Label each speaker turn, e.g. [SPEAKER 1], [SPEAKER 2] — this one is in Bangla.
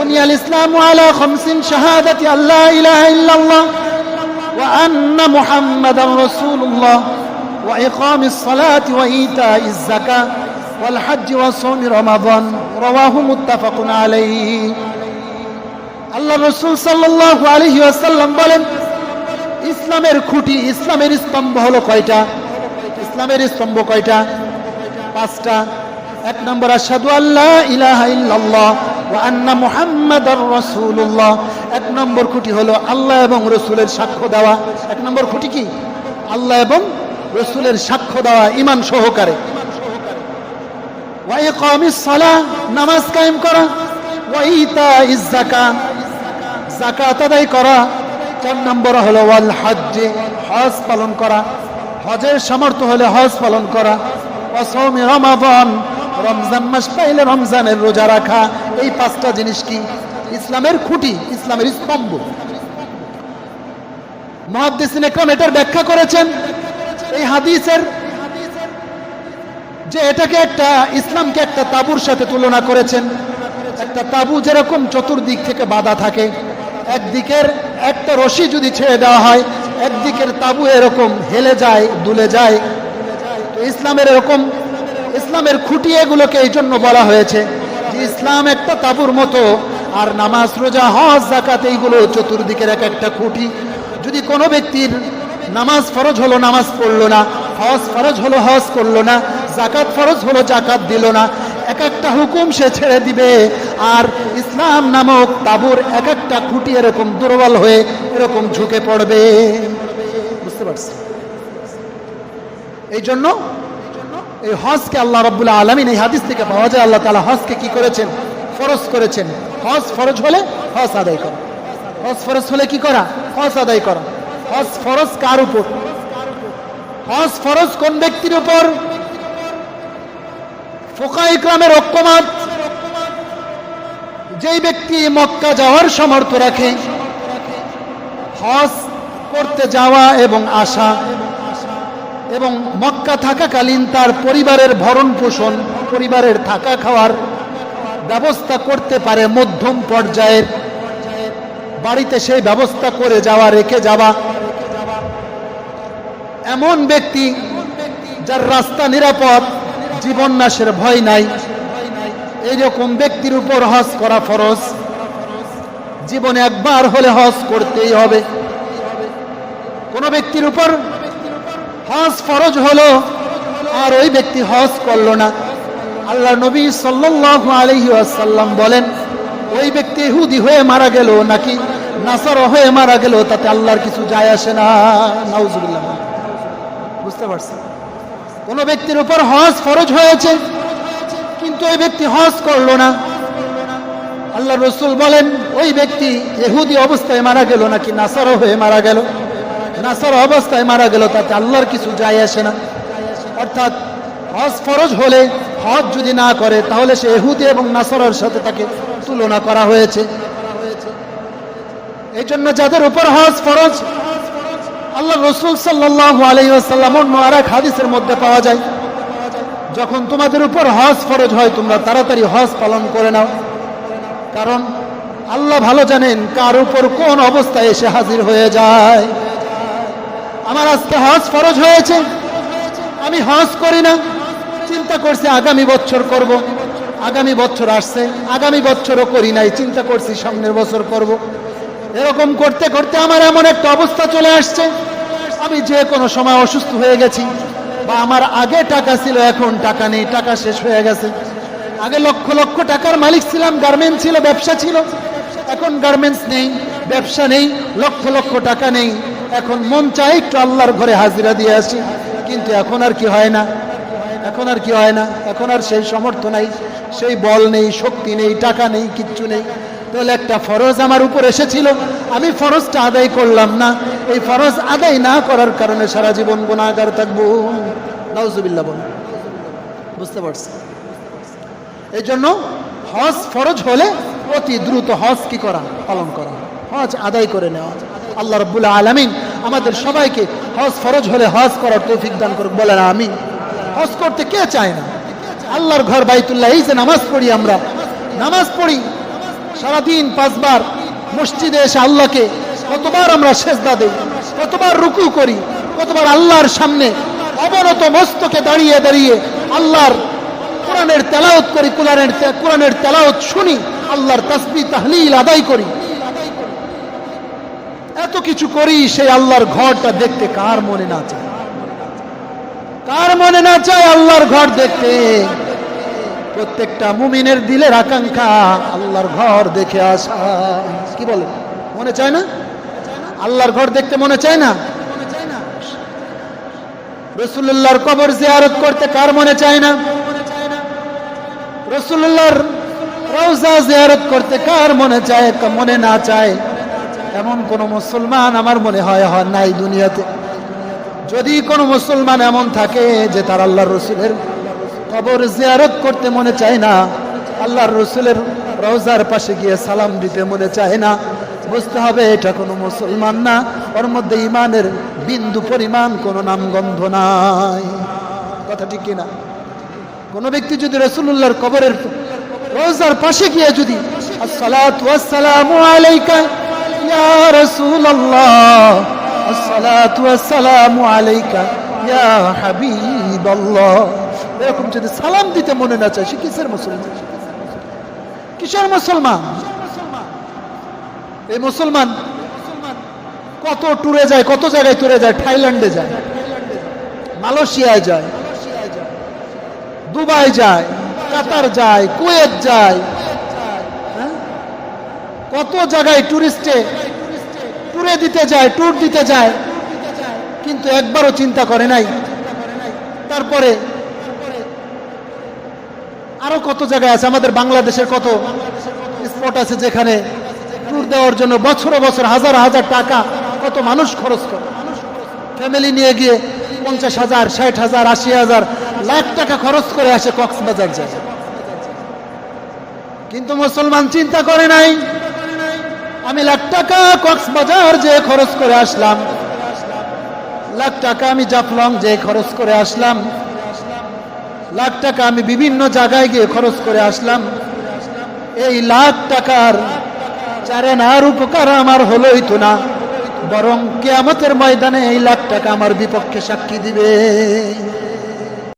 [SPEAKER 1] بني الإسلام على 5 شهادة أن لا إله إلا الله وأن محمدا رسول الله وإقام الصلاة وإيتاء الزكاة والحج وصوم رمضان رواه متفق عليه আল্লাহ রাসূল সাল্লাল্লাহু আলাইহি ওয়াসাল্লাম বলেন ইসলামের খুঁটি ইসলামের স্তম্ভ হলো কয়টা ইসলামের স্তম্ভ কয়টা 5টা এক নম্বর আশহাদু আল্লা ইলাহা ইল্লাল্লাহ ওয়া আন্না মুহাম্মাদার রাসূলুল্লাহ এক নম্বর খুঁটি হলো আল্লাহ এবং রাসূলের সাক্ষ্য দেওয়া এক নম্বর খুঁটি কি আল্লাহ এবং রাসূলের সাক্ষ্য দেওয়া ঈমান সহকারে ওয়া ইকামিস সালাহ নামাজ কায়েম করা ওয়া ইতাইজ যাকাত যাকাত আদায় করা 4 নম্বর হলো ওয়াল হজ্জ হজ পালন করা হজের সামর্থ্য হলে হজ পালন করা ওয়া সাওমি রমাদান রমজান মাস পাইলে রমজানের রোজা রাখা এই 5টা জিনিস কি ইসলামের খুঁটি ইসলামের স্তম্ভ মুহাদ্দিসিনে কেরাম এটার ব্যাখ্যা করেছেন এই হাদিসের যে এটাকে একটা ইসলামকে একটা তাবুর সাথে তুলনা করেছেন একটা তাবু যেরকম চতুর্দিক থেকে বাঁধা থাকে একদিকের একটা রশি যদি ছেড়ে দেওয়া হয় একদিকের তাবু এরকম হেলে যায় দুলে যায় তো ইসলামের এরকম ইসলামের খুঁটি এগুলোকে এই জন্য বলা হয়েছে যে ইসলাম একটা তাবুর মতো আর নামাজ রোজা হজ যাকাত এইগুলো চতুর্দিকের এক একটা খুঁটি যদি কোনো ব্যক্তির নামাজ ফরজ হলো নামাজ পড়লো না হজ ফরজ হলো হজ করলো না যাকাত ফরজ হলো যাকাত দিল না এক একটা হুকুম সে ছেড়ে দিবে আর ইসলাম নামক তাবুর এক একটা খুঁটি এরকম দুর্বল হয়ে এরকম ঝুঁকে পড়বে বুঝতে পারছি এই জন্য এই হজকে আল্লাহ রাব্বুল আলামিন এই হাদিস থেকে পাওয়া যায় আল্লাহ তাআলা হজকে কি করেছেন ফরজ করেছেন হজ ফরজ হলে হজ আদায় করা হজ ফরজ হলে কি করা হজ আদায় করা হজ ফরজ কার উপর হজ ফরজ কোন ব্যক্তির উপর ফুকাহায়ে ইকরামের ঐক্যমত যেই ব্যক্তি মক্কা যাওয়ার সামর্থ্য রাখে হজ করতে যাওয়া এবং আসা এবং মক্কা থাকাকালীন তার পরিবারের ভরণ পোষণ পরিবারের থাকা খাওয়ার ব্যবস্থা করতে পারে মধ্যম পর্যায়ের বাড়িতে সেই ব্যবস্থা করে যাওয়া রেখে যাওয়া এমন ব্যক্তি যার রাস্তা নিরাপদ জীবন নাশের ভয় নাই এইরকম ব্যক্তির উপর হজ করা ফরজ জীবনে একবার হলে হজ করতেই হবে কোন ব্যক্তির উপর হজ ফরজ হলো আর ওই ব্যক্তি হজ করলো না আল্লাহ নবী সাল্লাল্লাহু আলাইহি ওয়াসাল্লাম বলেন ওই ব্যক্তি ইহুদি হয়ে মারা গেল নাকি নাসারা হয়ে মারা গেল তাতে আল্লাহর কিছু যায় আসে না নাউজুবিল্লাহ বুঝতে পারছেন কোন ব্যক্তির উপর হজ ফরজ হয়েছে কিন্তু ওই ব্যক্তি হজ করলো না আল্লাহ রাসূল বলেন ওই ব্যক্তি ইহুদি অবস্থায় মারা গেল নাকি নাসারা হয়ে মারা গেল নাসারা অবস্থায় মারা গেল তাতে আল্লাহর কিছু যায় আসে না অর্থাৎ হজ ফরজ হলে হজ যদি না করে তাহলে সে ইহুদি এবং নাসারার সাথে তাকে তুলনা করা হয়েছে এই জন্য যাদের উপর হজ ফরজ আল্লাহ রাসূল সাল্লাল্লাহু আলাইহি ওয়াসাল্লাম অন্য আরেক হাদিসের মধ্যে পাওয়া যায় যখন তোমাদের উপর হজ ফরজ হয় তোমরা তাড়াতাড়ি হজ পালন করে নাও কারণ আল্লাহ ভালো জানেন কার উপর কোন অবস্থায় এসে হাজির হয়ে যায় আমার আজকে হজ ফরজ হয়েছে আমি হজ করি না চিন্তা করছি আগামী বছর করব আগামী বছর আসছে আগামী বছরও করি নাই চিন্তা করছি সামনের বছর করব এরকম করতে করতে আমার এমন একটা অবস্থা চলে আসছে আমি যে কোনো সময় অসুস্থ হয়ে গেছি বা আমার আগে টাকা ছিল এখন টাকা নেই টাকা শেষ হয়ে গেছে আগে লক্ষ লক্ষ টাকার মালিক ছিলাম গার্মেন্টস ছিল ব্যবসা ছিল এখন গার্মেন্টস নেই ব্যবসা নেই লক্ষ লক্ষ টাকা নেই এখন মন চাই একটু আল্লাহর ঘরে হাজিরা দিয়ে আসি কিন্তু এখন আর কি হয় না এখন আর কি হয় না এখন আর সেই সামর্থ্য নাই সেই বল নেই শক্তি নেই টাকা নেই কিচ্ছু নেই তাহলে একটা ফরজ আমার উপর এসেছিল আমি ফরজটা আদায় করলাম না এই ফরজ আদায় না করার কারণে সারা জীবন গুনাহগার থাকবো নাউজুবিল্লাহ বল বুঝতে পারছি এই জন্য হজ ফরজ হলে অতি দ্রুত হজ কি করা পালন করা হজ আদায় করে নেওয়া আল্লাহ রাব্বুল আলামিন আমাদের সবাইকে হজ ফরজ হলে হজ করার তৌফিক দান করুক বলেন আমিন হজ করতে কে চায় না আল্লাহর ঘর বাইতুল্লাহ এই যে নামাজ পড়ি আমরা নামাজ পড়ি সারাদিন 5 বার মসজিদে এসে আল্লাহকে কতবার আমরা সেজদা দেই, কতবার রুকু করি, কতবার আল্লাহর সামনে অবনত মস্তকে দাঁড়িয়ে দাঁড়িয়ে আল্লাহর কোরআনের তেলাওয়াত করি, কোরআনের তেলাওয়াত শুনি, আল্লাহর তাসবিহ তাহলিল আদায় করি। এত কিছু করি, সেই আল্লাহর ঘরটা দেখতে কার মনে না চায়? কার মনে না চায় আল্লাহর ঘর দেখতে? প্রত্যেকটা মুমিনের দিলের আকাঙ্ক্ষা আল্লাহর ঘর দেখে আসা। কি বলে, মনে চায় না? আল্লাহর ঘর দেখতে মনে চায় না? রাসূলুল্লাহর কবর জিয়ারত করতে কার মনে চায় না? রাসূলুল্লাহর রওজা জিয়ারত করতে কার মনে চায়? মনে না চায় এমন কোন মুসলমান আমার মনে হয় নাই দুনিয়াতে। যদি কোন মুসলমান এমন থাকে যে তার আল্লাহর রাসূলের কবর জিয়ারত করতে মনে চায় না, আল্লাহর রাসূলের রওজার পাশে গিয়ে সালাম দিতে মনে চায় না, বুঝতে হবে এটা কোনো মুসলমান না, ওর মধ্যে ঈমানের বিন্দু পরিমাণ কোনো নামগন্ধ নাই। কথা ঠিক কিনা? কোন ব্যক্তি যদি রাসূলুল্লাহর কবরের রওজার পাশে গিয়ে যদি আসসালাতু ওয়াসসালামু আলাইকা ইয়া রাসূলুল্লাহ, আসসালাতু ওয়াসসালামু আলাইকা ইয়া হাবিবাল্লাহ, এরকম যদি সালাম দিতে মনে না চায়, সে কিসের মুসলমান? কিসের মুসলমান? এই মুসলমান কত ট্যুরে যায়, কত জায়গায় ট্যুরে যায়, থাইল্যান্ডে যায়, মালয়েশিয়ায় যায়, দুবাই যায়, কাতার যায়, কুয়েত যায়, কত জায়গায় ট্যুরে দিতে যায়, ট্যুর দিতে যায়, কিন্তু একবারও চিন্তা করে নাই তারপরে আরো কত জায়গায় আছে, আমাদের বাংলাদেশের কত স্পট আছে যেখানে ট্যুর দেওয়ার জন্য বছর বছর হাজার হাজার টাকা কত মানুষ খরচ করে, ফ্যামিলি নিয়ে গিয়ে 50,000, 60,000, 80,000, লাখ টাকা খরচ করে আসে, কক্সবাজার যায়। কিন্তু মুসলমান চিন্তা করে নাই, আমি লাখ টাকা কক্সবাজার যে খরচ করে আসলাম, লাখ টাকা আমি জাফলং যে খরচ করে আসলাম, লাখ টাকা আমি বিভিন্ন জায়গায় গিয়ে খরচ করে আসলাম, এই লাখ টাকার চারেনার উপকার আমার হলোই তো না, বরং কিয়ামতের ময়দানে এই লাখ টাকা আমার বিপক্ষে সাক্ষী দিবে।